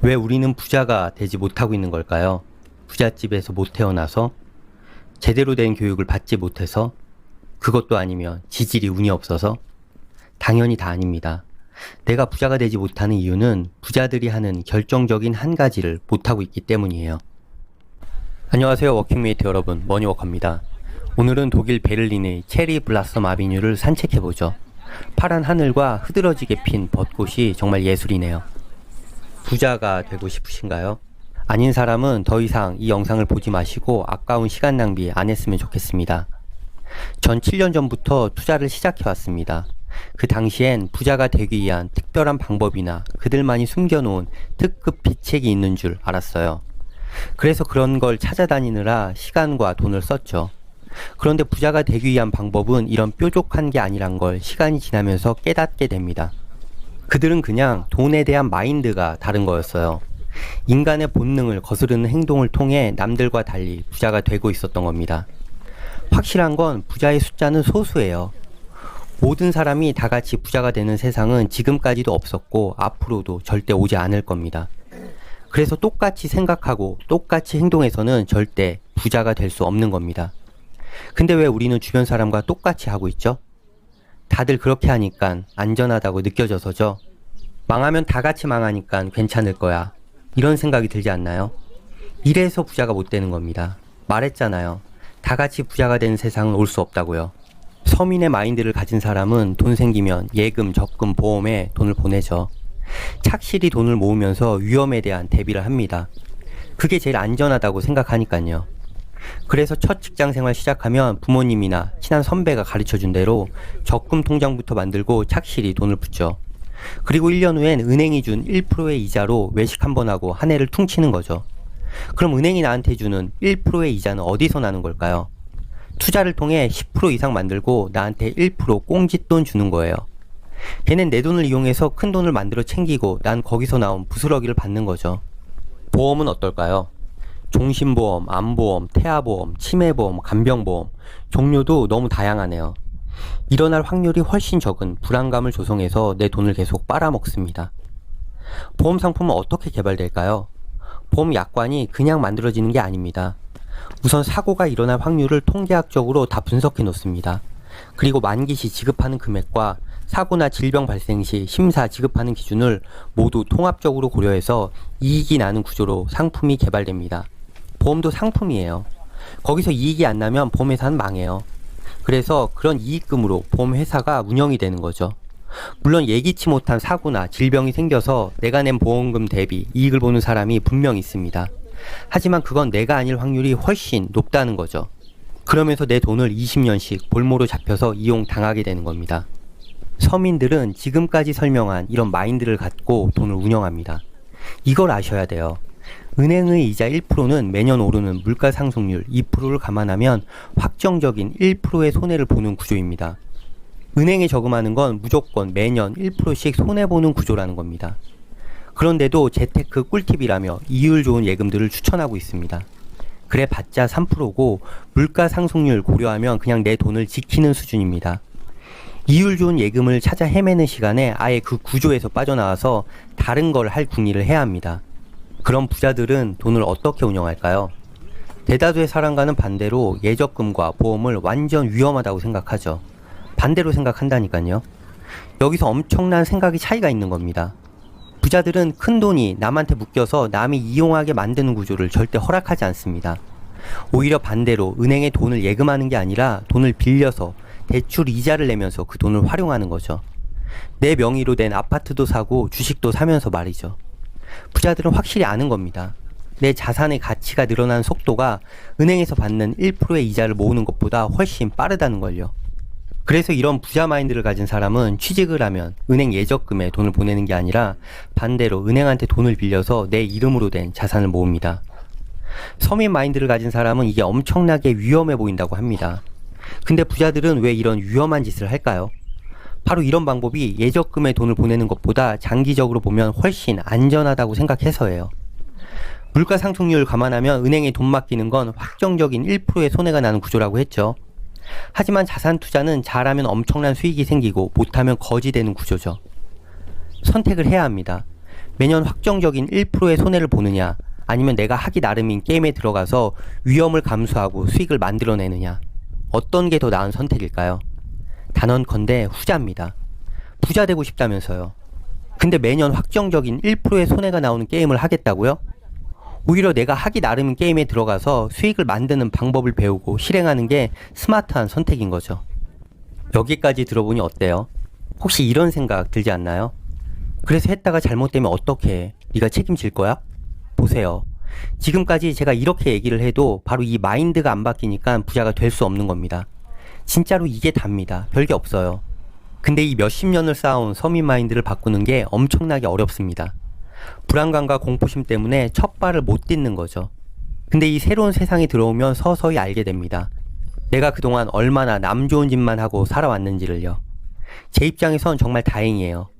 왜 우리는 부자가 되지 못하고 있는 걸까요? 부잣집에서 못 태어나서? 제대로 된 교육을 받지 못해서? 그것도 아니면 지질이 운이 없어서? 당연히 다 아닙니다. 내가 부자가 되지 못하는 이유는 부자들이 하는 결정적인 한 가지를 못하고 있기 때문이에요. 안녕하세요, 워킹메이트 여러분, 머니워커입니다. 오늘은 독일 베를린의 체리 블라썸 아비뉴를 산책해보죠. 파란 하늘과 흐드러지게 핀 벚꽃이 정말 예술이네요. 부자가 되고 싶으신가요? 아닌 사람은 더 이상 이 영상을 보지 마시고 아까운 시간 낭비 안 했으면 좋겠습니다. 전 7년 전부터 투자를 시작해왔습니다. 그 당시엔 부자가 되기 위한 특별한 방법이나 그들만이 숨겨놓은 특급 비책이 있는 줄 알았어요. 그래서 그런 걸 찾아다니느라 시간과 돈을 썼죠. 그런데 부자가 되기 위한 방법은 이런 뾰족한 게 아니란 걸 시간이 지나면서 깨닫게 됩니다. 그들은 그냥 돈에 대한 마인드가 다른 거였어요. 인간의 본능을 거스르는 행동을 통해 남들과 달리 부자가 되고 있었던 겁니다. 확실한 건 부자의 숫자는 소수예요. 모든 사람이 다 같이 부자가 되는 세상은 지금까지도 없었고 앞으로도 절대 오지 않을 겁니다. 그래서 똑같이 생각하고 똑같이 행동해서는 절대 부자가 될 수 없는 겁니다. 근데 왜 우리는 주변 사람과 똑같이 하고 있죠? 다들 그렇게 하니까 안전하다고 느껴져서죠. 망하면 다 같이 망하니까 괜찮을 거야. 이런 생각이 들지 않나요? 이래서 부자가 못 되는 겁니다. 말했잖아요. 다 같이 부자가 되는 세상은 올 수 없다고요. 서민의 마인드를 가진 사람은 돈 생기면 예금, 적금, 보험에 돈을 보내죠. 착실히 돈을 모으면서 위험에 대한 대비를 합니다. 그게 제일 안전하다고 생각하니까요. 그래서 첫 직장 생활 시작하면 부모님이나 친한 선배가 가르쳐준 대로 적금 통장부터 만들고 착실히 돈을 붓죠. 그리고 1년 후엔 은행이 준 1%의 이자로 외식 한번 하고 한 해를 퉁치는 거죠. 그럼 은행이 나한테 주는 1%의 이자는 어디서 나는 걸까요? 투자를 통해 10% 이상 만들고 나한테 1% 꽁짓돈 주는 거예요. 걔는 내 돈을 이용해서 큰 돈을 만들어 챙기고 난 거기서 나온 부스러기를 받는 거죠. 보험은 어떨까요? 종신보험, 암보험, 태아보험, 치매보험, 간병보험 종류도 너무 다양하네요. 일어날 확률이 훨씬 적은 불안감을 조성해서 내 돈을 계속 빨아먹습니다. 보험 상품은 어떻게 개발될까요? 보험 약관이 그냥 만들어지는 게 아닙니다. 우선 사고가 일어날 확률을 통계학적으로 다 분석해 놓습니다. 그리고 만기 시 지급하는 금액과 사고나 질병 발생 시 심사 지급하는 기준을 모두 통합적으로 고려해서 이익이 나는 구조로 상품이 개발됩니다. 보험도 상품이에요. 거기서 이익이 안 나면 보험회사는 망해요. 그래서 그런 이익금으로 보험회사가 운영이 되는 거죠. 물론 예기치 못한 사고나 질병이 생겨서 내가 낸 보험금 대비 이익을 보는 사람이 분명 있습니다. 하지만 그건 내가 아닐 확률이 훨씬 높다는 거죠. 그러면서 내 돈을 20년씩 볼모로 잡혀서 이용당하게 되는 겁니다. 서민들은 지금까지 설명한 이런 마인드를 갖고 돈을 운영합니다. 이걸 아셔야 돼요. 은행의 이자 1%는 매년 오르는 물가 상승률 2%를 감안하면 확정적인 1%의 손해를 보는 구조입니다. 은행에 저금하는 건 무조건 매년 1%씩 손해보는 구조라는 겁니다. 그런데도 재테크 꿀팁이라며 이율 좋은 예금들을 추천하고 있습니다. 그래 봤자 3%고 물가 상승률 고려하면 그냥 내 돈을 지키는 수준입니다. 이율 좋은 예금을 찾아 헤매는 시간에 아예 그 구조에서 빠져나와서 다른 걸 할 궁리를 해야 합니다. 그럼 부자들은 돈을 어떻게 운영할까요? 대다수의 사람과는 반대로 예적금과 보험을 완전 위험하다고 생각하죠. 반대로 생각한다니까요. 여기서 엄청난 생각의 차이가 있는 겁니다. 부자들은 큰 돈이 남한테 묶여서 남이 이용하게 만드는 구조를 절대 허락하지 않습니다. 오히려 반대로 은행에 돈을 예금하는 게 아니라 돈을 빌려서 대출 이자를 내면서 그 돈을 활용하는 거죠. 내 명의로 된 아파트도 사고 주식도 사면서 말이죠. 부자들은 확실히 아는 겁니다. 내 자산의 가치가 늘어나는 속도가 은행에서 받는 1%의 이자를 모으는 것보다 훨씬 빠르다는 걸요. 그래서 이런 부자 마인드를 가진 사람은 취직을 하면 은행 예적금에 돈을 보내는 게 아니라 반대로 은행한테 돈을 빌려서 내 이름으로 된 자산을 모읍니다. 서민 마인드를 가진 사람은 이게 엄청나게 위험해 보인다고 합니다. 근데 부자들은 왜 이런 위험한 짓을 할까요? 바로 이런 방법이 예적금에 돈을 보내는 것보다 장기적으로 보면 훨씬 안전하다고 생각해서예요. 물가 상승률 감안하면 은행에 돈 맡기는 건 확정적인 1%의 손해가 나는 구조라고 했죠. 하지만 자산 투자는 잘하면 엄청난 수익이 생기고 못하면 거지 되는 구조죠. 선택을 해야 합니다. 매년 확정적인 1%의 손해를 보느냐, 아니면 내가 하기 나름인 게임에 들어가서 위험을 감수하고 수익을 만들어내느냐, 어떤 게 더 나은 선택일까요? 단언컨대 후자입니다. 부자 되고 싶다면서요. 근데 매년 확정적인 1%의 손해가 나오는 게임을 하겠다고요? 오히려 내가 하기 나름인 게임에 들어가서 수익을 만드는 방법을 배우고 실행하는 게 스마트한 선택인 거죠. 여기까지 들어보니 어때요? 혹시 이런 생각 들지 않나요? 그래서 했다가 잘못되면 어떻게 해? 네가 책임질 거야? 보세요. 지금까지 제가 이렇게 얘기를 해도 바로 이 마인드가 안 바뀌니까 부자가 될 수 없는 겁니다. 진짜로 이게 답니다. 별게 없어요. 근데 이 몇십 년을 쌓아온 서민 마인드를 바꾸는 게 엄청나게 어렵습니다. 불안감과 공포심 때문에 첫 발을 못 딛는 거죠. 근데 이 새로운 세상에 들어오면 서서히 알게 됩니다. 내가 그동안 얼마나 남 좋은 짓만 하고 살아왔는지를요. 제 입장에선 정말 다행이에요.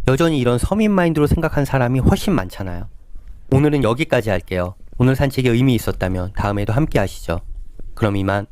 여전히 이런 서민 마인드로 생각한 사람이 훨씬 많잖아요. 오늘은 여기까지 할게요. 오늘 산책이 의미 있었다면 다음에도 함께 하시죠. 그럼 이만.